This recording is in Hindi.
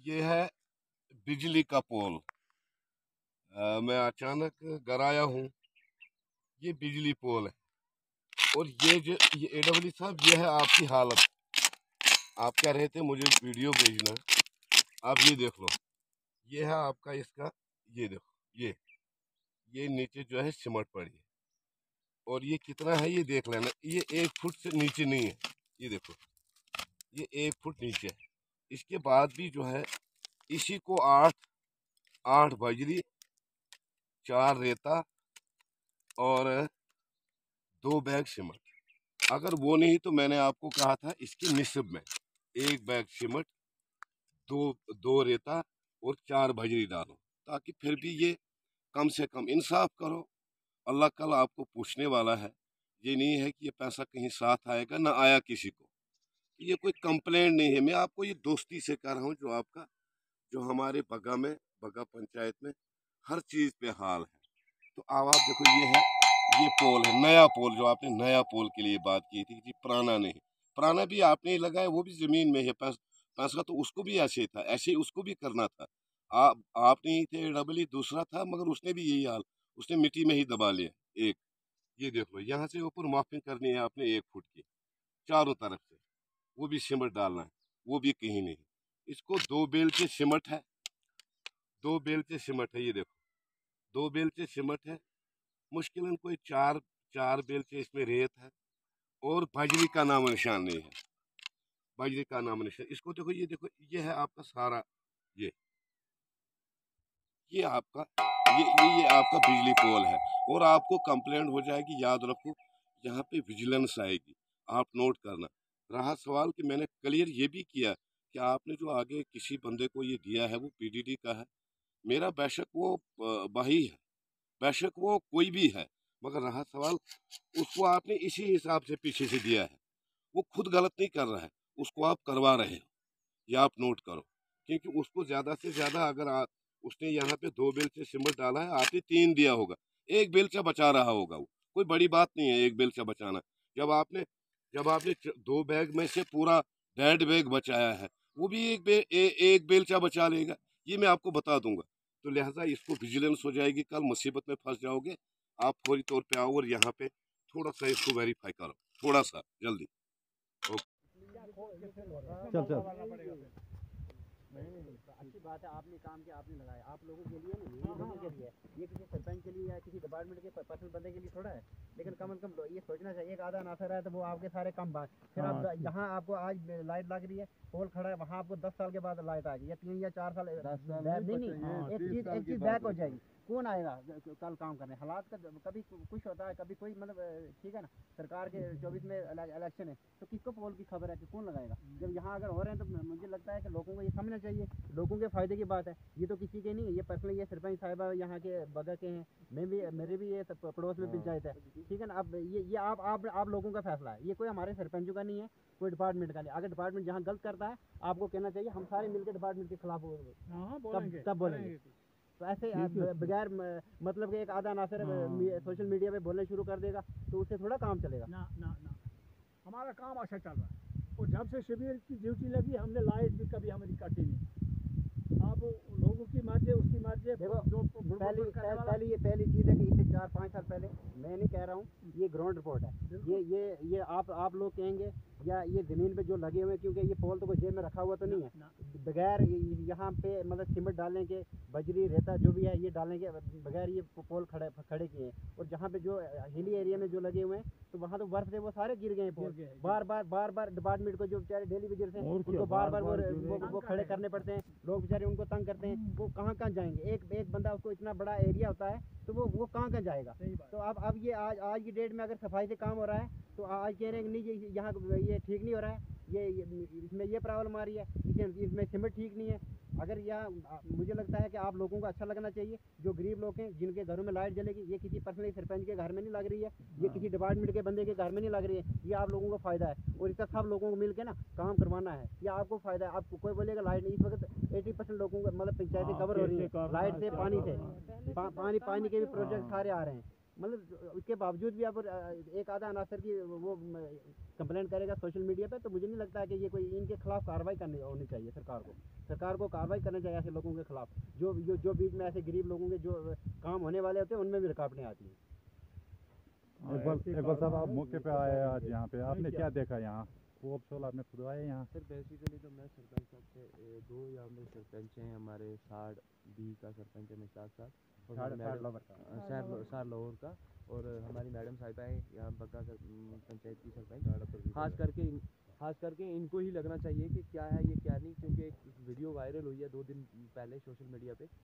ये है बिजली का पोल। मैं अचानक घर आया हूँ। ये बिजली पोल है। और ये एडब्ल्यू साहब, ये है आपकी हालत। आप कह रहे थे मुझे वीडियो भेजना, आप ये देख लो। ये है आपका इसका, ये देखो, ये नीचे जो है सिमट पड़ी है। और ये कितना है ये देख लेना, ये 1 फुट से नीचे नहीं है। ये देखो, ये 1 फुट नीचे है। इसके बाद भी जो है इसी को 8 बजरी, 4 रेता और 2 बैग सीमेंट। अगर वो नहीं तो मैंने आपको कहा था इसकी निस्ब में 1 बैग सीमेंट, दो दो रेता और 4 बजरी डालो, ताकि फिर भी ये कम से कम इंसाफ करो। अल्लाह कल आपको पूछने वाला है। ये नहीं है कि ये पैसा कहीं साथ आएगा, ना आया किसी को। ये कोई कंप्लेंट नहीं है, मैं आपको ये दोस्ती से कह रहा हूँ। जो आपका, जो हमारे बगा पंचायत में हर चीज़ पे हाल है। तो अब आप देखो, ये पोल है, नया पोल। जो आपने नया पोल के लिए बात की थी जी, पुराना नहीं। पुराना भी आपने ही लगाया, वो भी जमीन में है। पैसा तो उसको भी ऐसे था, ऐसे उसको भी करना था। आपने ही थे डबल ही दूसरा था, मगर उसने भी यही हाल, उसने मिट्टी में ही दबा लिया। एक ये देख लो, यहाँ से ऊपर मार्किंग करनी है आपने 1 फुट की, चारों तरफ से। वो भी सिमट डालना है, वो भी कहीं नहीं। इसको 2 बेलचे सिमट है, 2 बेलचे सिमट है। ये देखो, 2 बेलचे सिमट है। मुश्किलन कोई चार बेलचे इसमें रेत है। और बजरी का नाम निशान नहीं है, बजरी का नाम निशान। इसको देखो, ये देखो, ये है आपका सारा, ये ये आपका ये आपका बिजली पोल है। और आपको कंप्लेंट हो जाएगी, याद रखो। यहाँ पे विजिलेंस आएगी, आप नोट करना। रहा सवाल कि मैंने क्लियर ये भी किया कि आपने जो आगे किसी बंदे को ये दिया है वो पीडीडी का है। मेरा बेशक वो भाई है, बेशक वो कोई भी है, मगर रहा सवाल, उसको आपने इसी हिसाब से पीछे से दिया है। वो खुद गलत नहीं कर रहा है, उसको आप करवा रहे हो। ये आप नोट करो। क्योंकि उसको ज़्यादा से ज़्यादा, अगर उसने यहाँ पे 2 बेलचे सिमट डाला है, आपने 3 दिया होगा, 1 बेलचा बचा रहा होगा। वो कोई बड़ी बात नहीं है 1 बेलचा बचाना। जब आपने जब आपने 2 बैग में से पूरा 1.5 बैग बचाया है, वो भी एक बेलचा बचा लेगा। ये मैं आपको बता दूंगा। तो लिहाजा इसको विजिलेंस हो जाएगी, कल मुसीबत में फंस जाओगे। आप फौरी तौर पे आओ और यहाँ पे थोड़ा सा इसको वेरीफाई करो, थोड़ा सा जल्दी। चल चल। अच्छी बात है, आपने काम किया, आपने लगाया, आप लोगों के लिए नहीं, ये लोगों के लिए। ये किसी सरपंच के लिए या किसी डिपार्टमेंट के पर्सनल बंदे के लिए थोड़ा है। लेकिन कम से कम ये सोचना चाहिए कि आधा नासर है तो वो आपके सारे कम बात। फिर आप जहाँ आपको आज लाइट लग रही है, पोल खड़ा है, वहाँ आपको 10 साल के बाद लाइट आएगी, या 3 या 4 साल नहीं, एक चीज बैक हो जाएगी। कौन आएगा कल काम करने? हालात का कभी कुछ होता है, कभी कोई, मतलब ठीक है ना। सरकार के 24 में इलेक्शन है, तो किसको पोल की खबर है कि कौन लगाएगा? जब यहाँ अगर हो रहे हैं तो मुझे लगता है कि लोगों को ये समझना चाहिए, लोगों के फायदे की बात है। ये तो किसी के नहीं है, ये पर्सनली ये सरपंच साहिबा यहाँ के बगा के हैं। मेरे भी ये पड़ोस में पंचायत है, ठीक है ना। अब ये आप लोगों का फैसला है, ये कोई हमारे सरपंचों का नहीं है, कोई डिपार्टमेंट का नहीं। अगर डिपार्टमेंट जहाँ गलत करता है, आपको कहना चाहिए, हम सारे मिलकर डिपार्टमेंट के खिलाफ तब बोलेंगे। तो ऐसे बगैर मतलब कि एक आधा नासर सोशल मीडिया पे बोलने शुरू कर देगा, तो उससे थोड़ा काम चलेगा ना ना ना। हमारा काम अच्छा चल रहा है, और जब से शिविर की ड्यूटी लगी, हमने लाइट भी कभी हमारी कटी नहीं। अब लोगों की मर्जी, उसकी मर्जी। देखो, पहली चीज़ है कि इससे 4-5 साल पहले, मैं नहीं कह रहा हूँ, ये ग्राउंड रिपोर्ट है। ये आप लोग कहेंगे या ये ज़मीन पे जो लगे हुए हैं, क्योंकि ये पोल तो कोई जेब में रखा हुआ तो नहीं है। बगैर यहाँ पे मतलब सीमेंट डालने के, बजरी रेता जो भी है ये डालने के बगैर ये पोल खड़े किए हैं। और जहाँ पे जो हिली एरिया में जो लगे हुए हैं, तो वहाँ तो बर्फ से वो सारे गिर गए हैं पोल। बार बार डिपार्टमेंट को, जो बेचारे डेली विजिट हैं, उनको बार बार वो खड़े करने पड़ते हैं। लोग बेचारे उनको तंग करते हैं, वो कहाँ जाएंगे? एक बंदा, उसको इतना बड़ा एरिया होता है, तो वो कहाँ जाएगा? तो अब ये आज की डेट में अगर सफाई से काम हो रहा है, तो आज कह रहे हैं कि नहीं, यहाँ ये ठीक नहीं हो रहा है, इसमें ये प्रॉब्लम आ रही है, इसमें सीमेंट ठीक नहीं है। अगर यहाँ मुझे लगता है कि आप लोगों को अच्छा लगना चाहिए, जो गरीब लोग हैं, जिनके घरों में लाइट जलेगी, ये किसी पर्सनली सरपंच के घर में नहीं लग रही है, ये किसी डिपार्टमेंट के बंदे के घर में नहीं लग रही है। ये आप लोगों को फ़ायदा है, और इसका सब लोगों को मिल के ना काम करवाना है। ये आपको फ़ायदा है। आपको कोई बोलेगा लाइट नहीं, इस वक्त 80% लोगों को, मतलब पंचायतें कवर हो रही है लाइट से, पानी से। पानी के भी प्रोजेक्ट सारे आ रहे हैं। मतलब उसके बावजूद भी आप एक आधा अनासर की वो कंप्लेंट करेगा सोशल मीडिया पे, तो मुझे नहीं लगता है कि ये कोई इनके खिलाफ कार्रवाई करनी होनी चाहिए सरकार को कार्रवाई करनी चाहिए ऐसे लोगों के खिलाफ जो बीच में ऐसे गरीब लोगों के जो काम होने वाले होते हैं उनमें भी रुकावटें आती हैं। इकबाल साहब, आप मौके पे आए आज यहाँ पे, आपने क्या देखा यहाँ? पोल शोल आपने खुदवाए यहाँ? सर बेसिकली तो मैं सरपंच साहब से दो यहाँ में सरपंच हैं हमारे, साड़ बी का सरपंच है मिसाक साहब, और सार लाहौर का, और हमारी मैडम साहिबा है यहाँ बग्गा पंचायत की सरपंच। खास करके इनको ही लगना चाहिए कि क्या है ये क्या नहीं, क्योंकि एक वीडियो वायरल हुई है 2 दिन पहले सोशल मीडिया पे